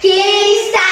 Kisah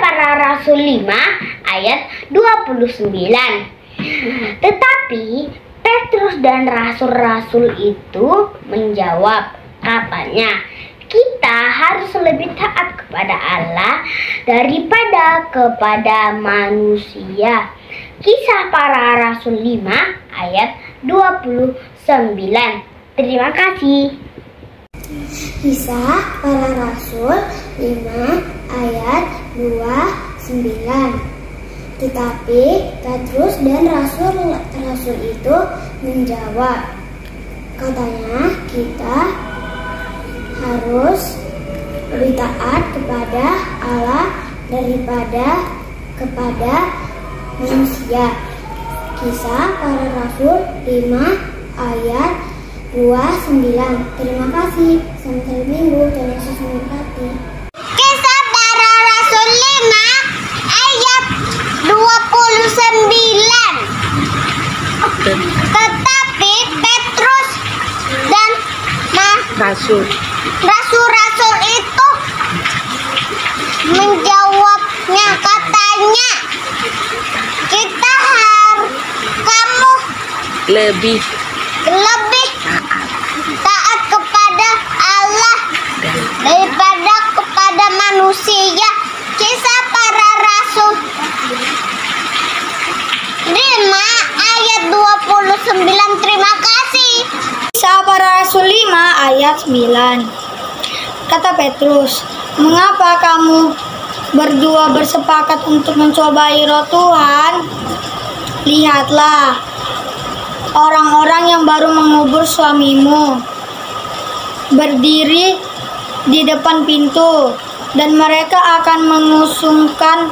Para Rasul 5 ayat 29. Tetapi Petrus dan rasul-rasul itu menjawab, katanya, kita harus lebih taat kepada Allah daripada kepada manusia. Kisah Para Rasul 5 ayat 29. Terima kasih. Kisah Para Rasul 5 ayat 29. Tetapi Petrus dan rasul-rasul itu menjawab, katanya, kita harus lebih taat kepada Allah daripada kepada manusia. Kisah Para Rasul 5 ayat 29. Terima kasih. Kisah Para Rasul 5 ayat 29. Tetapi Petrus dan rasul-rasul itu menjawab, katanya, kita harus lebih taat kepada Allah daripada kepada manusia. Kisah Para Rasul 5 ayat 29. Terima kasih. Sampai minggu. Tuhan Yesus memberkati. Kisah Para Rasul 5 ayat 29. Tetapi Petrus dan rasul-rasul itu menjawabnya, katanya, kamu lebih taat kepada Allah daripada kepada manusia. Kisah Para Rasul 5 ayat 29. Terima kasih. Kisah Para Rasul 5 ayat 9. Kata Petrus, mengapa kamu berdua bersepakat untuk mencobai Roh Tuhan? Lihatlah, orang-orang yang baru mengubur suamimu berdiri di depan pintu, dan mereka akan mengusungkan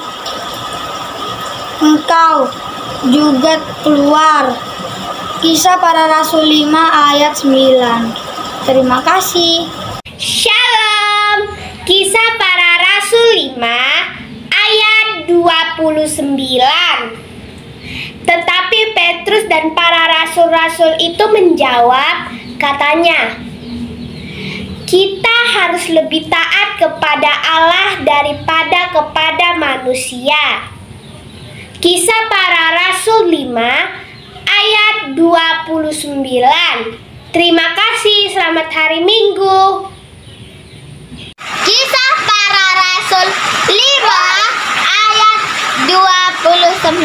engkau juga keluar. Kisah Para Rasul 5 ayat 9. Terima kasih. Shalom. Kisah Para Rasul 5 ayat 29. Tetapi Petrus dan para rasul-rasul itu menjawab, katanya, kita harus lebih taat kepada Allah daripada kepada manusia. Kisah Para Rasul 5 ayat 29. Terima kasih. Selamat hari Minggu. Kisah Para Rasul 5 ayat 29.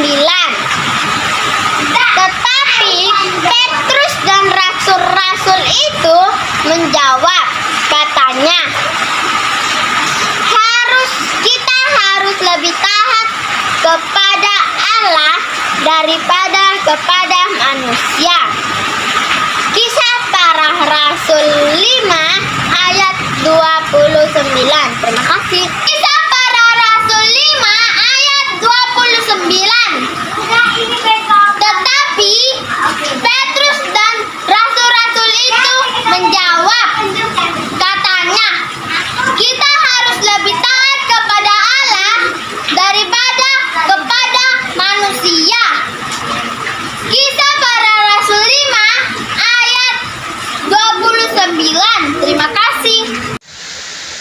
Tetapi Petrus dan rasul-rasul itu menjawab, katanya, kita harus lebih taat kepada Allah daripada kepada manusia. Kisah Para Rasul 5 ayat 29. Terima kasih. Kisah Para Rasul 5 ayat 29. Tetapi Petrus dan rasul-rasul itu menjawab, katanya, kita harus lebih taat kepada Allah daripada kepada manusia. Kisah Para Rasul 5 ayat 29. Terima kasih.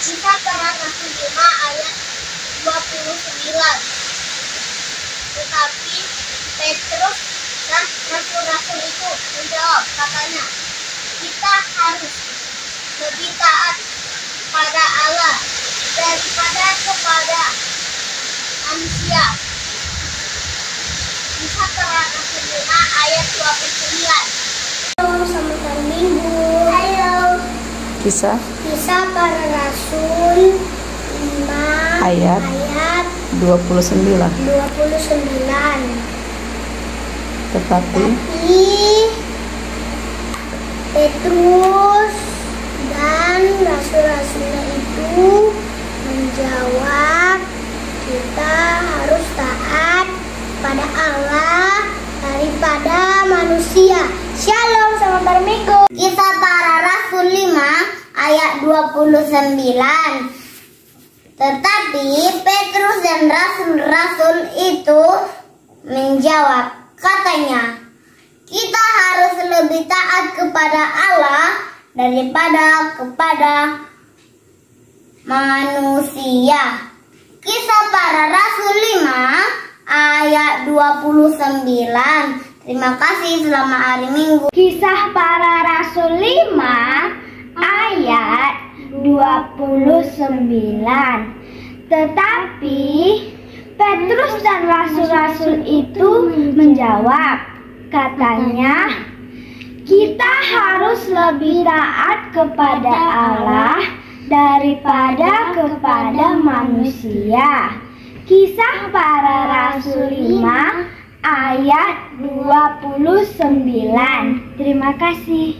Kisah Para Rasul 5 ayat 29. Tetapi Petrus dan rasul-rasul itu menjawab, katanya, kita harus lebih taat pada Allah daripada kepada manusia. Kisah Para Rasul 5 ayat 29. Halo, selamat hari Minggu. Halo. Kisah Para Rasul 5 ayat 29. Tetapi Petrus dan rasul-rasulnya itu menjawab, kita harus taat pada Allah daripada manusia. Shalom, selamat hari Minggu. Kisah Para Rasul 5 ayat 29. Tetapi Petrus dan rasul-rasul itu menjawab, katanya, kita harus lebih taat kepada Allah daripada kepada manusia. Kisah Para Rasul 5 ayat 29. Terima kasih, selamat hari Minggu. Kisah Para Rasul 5 ayat 29. Tetapi Petrus dan rasul-rasul itu menjawab, katanya, kita harus lebih taat kepada Allah daripada kepada manusia. Kisah Para Rasul 5 ayat 29. Terima kasih.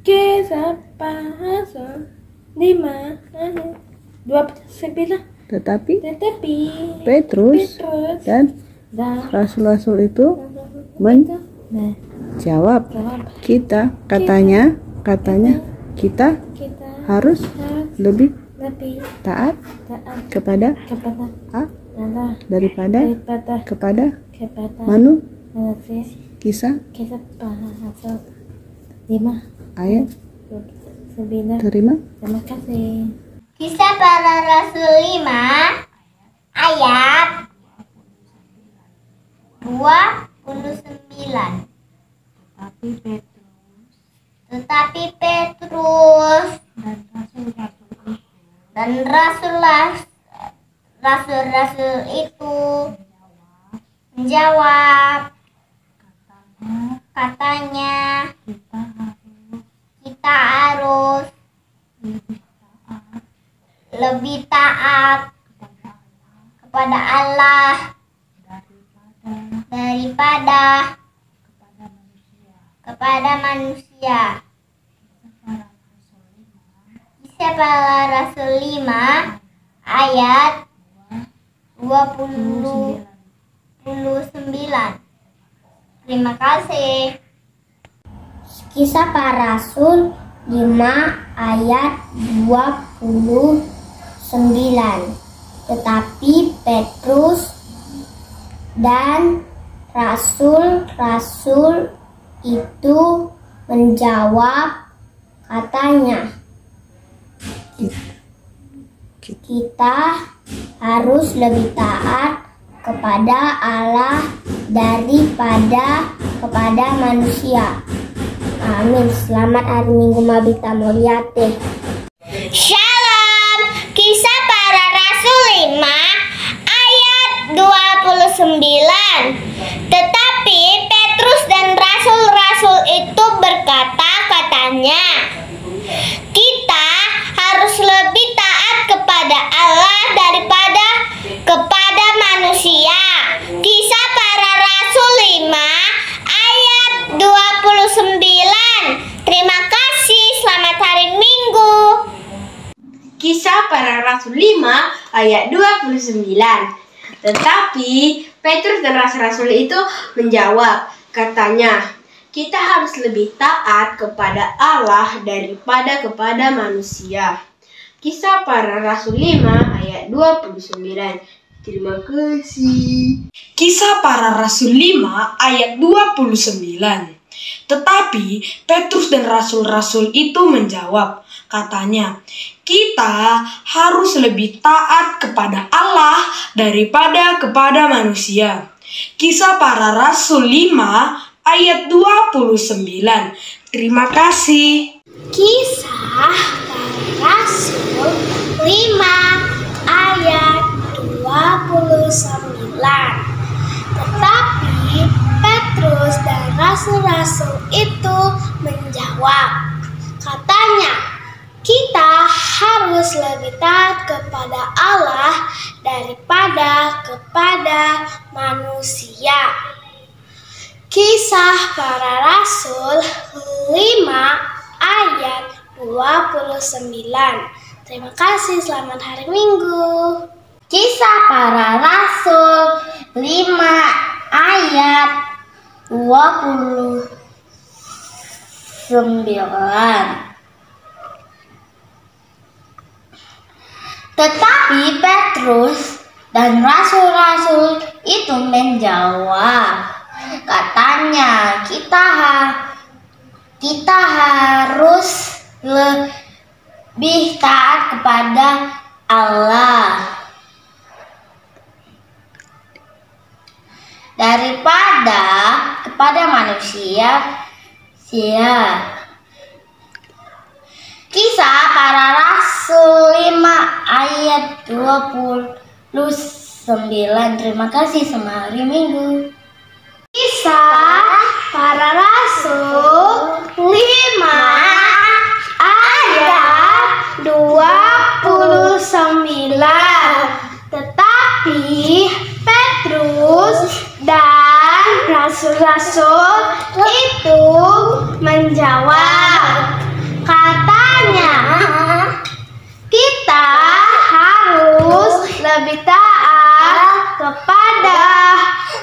Kisah Para Rasul 5 ayat 29. tetapi Tetapi Petrus dan rasul-rasul itu menjawab, kita katanya kita harus lebih taat kepada Allah daripada kepada manusia. Kisah Para Rasul 5 ayat 29. terima. Terima kasih. Kisah Para Rasul 5 ayat 29. Tetapi Petrus dan rasul-rasul itu menjawab, katanya, kita harus lebih taat kepada Allah daripada kepada manusia. Kisah Para Rasul 5 ayat 29. Terima kasih. Kisah Para Rasul 5 ayat 29. Tetapi Petrus dan rasul-rasul itu menjawab, katanya, kita harus lebih taat kepada Allah daripada kepada manusia. Amin. Selamat hari Minggu Mabita Moliate. Shalom. Kisah Para Rasul 5 ayat 29. Tetapi Petrus dan rasul-rasul itu berkata, katanya, kita harus lebih taat kepada Allah daripada kepada manusia. Kisah Para Rasul 5 ayat 29. Terima kasih, selamat hari Minggu. Kisah Para Rasul 5 ayat 29. Tetapi Petrus dan rasul-rasul itu menjawab, katanya, kita harus lebih taat kepada Allah daripada kepada manusia. Kisah Para Rasul 5 ayat 29. Terima kasih. Kisah Para Rasul 5 ayat 29. Tetapi Petrus dan rasul-rasul itu menjawab, katanya, kita harus lebih taat kepada Allah daripada kepada manusia. Kisah Para Rasul 5 ayat 29. Terima kasih. Kisah Para Rasul 5 ayat 29. Tetapi Petrus dan rasul-rasul itu menjawab, katanya, kita harus lebih taat kepada Allah daripada kepada manusia. Kisah Para Rasul 5 ayat 29. Terima kasih, selamat hari Minggu. Kisah Para Rasul 5 ayat 29. Tetapi Petrus dan rasul-rasul itu menjawab, katanya, kita harus lebih taat kepada Allah daripada kepada manusia. Kisah Para Rasul 5 ayat 29. Terima kasih, selamat hari Minggu. Kisah Para Rasul 5 ayat 29. Tetapi Petrus dan rasul-rasul itu menjawab, katanya, kita harus lebih taat kepada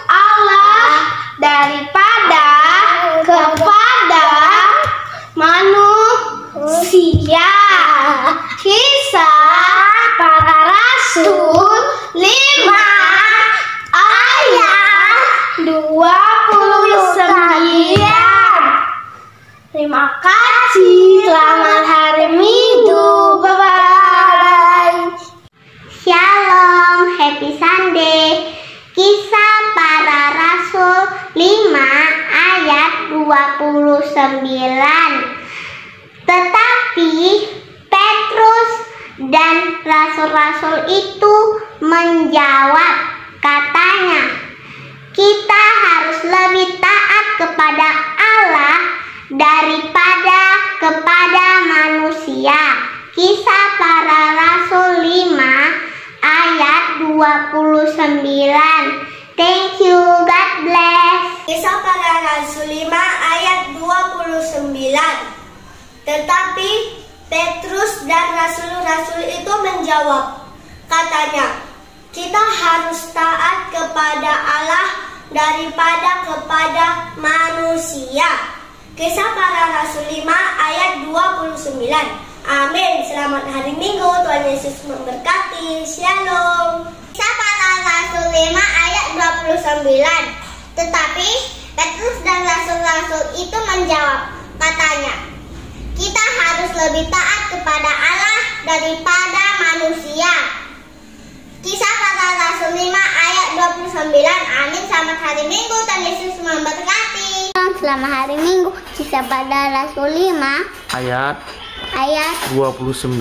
Allah daripada kepada manusia. Kisah Para Rasul 5 ayat 29. Terima kasih, selamat hari Minggu. Bye-bye. Shalom, happy Sunday. Kisah Para Rasul 5 ayat 29. Tetapi Petrus dan rasul-rasul itu menjawab, katanya, kita harus lebih taat kepada Allah daripada kepada manusia. Kisah Para Rasul 5 ayat 29. Thank you, God bless. Kisah Para Rasul 5 ayat 29. Tetapi Petrus dan rasul-rasul itu menjawab, katanya, kita harus taat kepada Allah daripada kepada manusia. Kisah Para Rasul 5 ayat 29. Amin. Selamat hari Minggu. Tuhan Yesus memberkati. Shalom. Kisah Para Rasul 5 ayat 29. Tetapi Petrus dan rasul-rasul itu menjawab, katanya, kita harus lebih taat kepada Allah daripada manusia. Kisah Para Rasul 5 ayat 29. Amin. Selamat hari Minggu. Tuhan Yesus memberkati. Selamat hari Minggu. Kisah Para Rasul 5 ayat 29.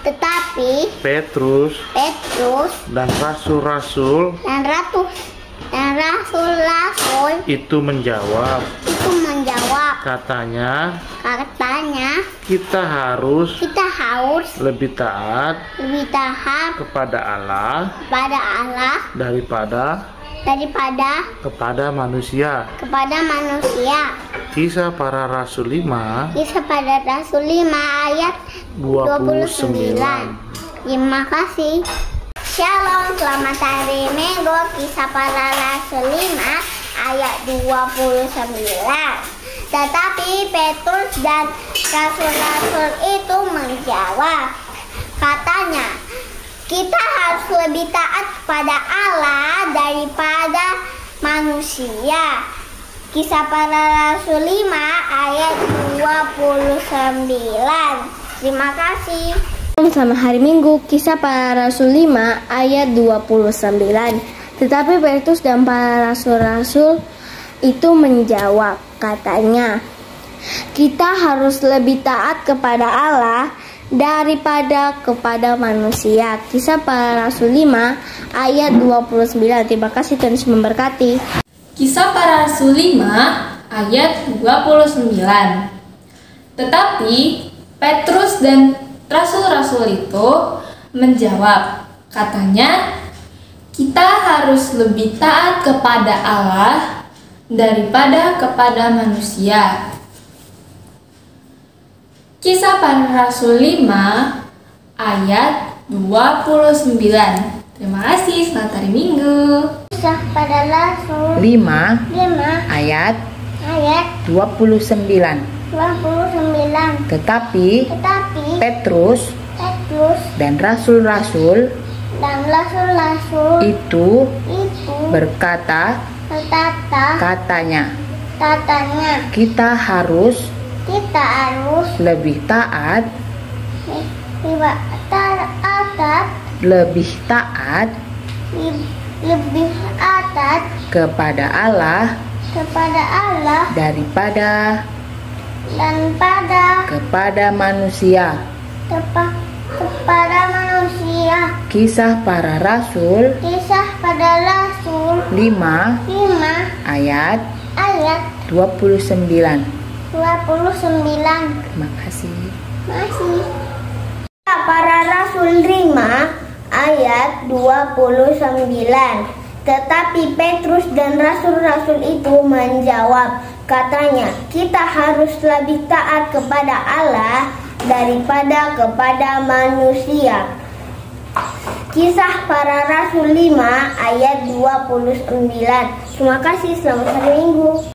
Tetapi Petrus dan rasul-rasul itu menjawab, katanya, kita harus lebih taat kepada Allah daripada kepada manusia. Kisah Para Rasul 5 ayat 29. Terima kasih. Shalom, selamat hari Minggu. Kisah Para Rasul 5 ayat 29. Tetapi Petrus dan rasul-rasul itu menjawab, katanya, kita harus lebih taat kepada Allah daripada manusia. Kisah Para Rasul 5 ayat 29. Terima kasih. Selamat hari Minggu. Kisah Para Rasul 5 ayat 29. Tetapi Petrus dan para rasul-rasul itu menjawab, katanya, kita harus lebih taat kepada Allah daripada kepada manusia. Kisah Para Rasul 5 ayat 29. Terima kasih, Tuhan Yesus memberkati. Kisah Para Rasul 5 ayat 29. Tetapi Petrus dan rasul-rasul itu menjawab, katanya, kita harus lebih taat kepada Allah daripada kepada manusia. Kisah Para Rasul 5 ayat 29. Terima kasih, selamat hari Minggu. Kisah Para Rasul 5 5 ayat ayat 29. 29. Tetapi Tetapi Petrus Petrus dan rasul-rasul dan rasul-rasul itu itu berkata, katanya, kita harus lebih taat lebih taat kepada Allah daripada kepada manusia. kepada manusia. Kisah Para Rasul Kisah Para Rasul 5 ayat 29. Terima kasih. Masih. Para Rasul 5 ayat 29. Tetapi Petrus dan rasul-rasul itu menjawab, katanya, kita harus lebih taat kepada Allah daripada kepada manusia. Kisah Para Rasul 5 ayat 29. Terima kasih, selamat hari Minggu.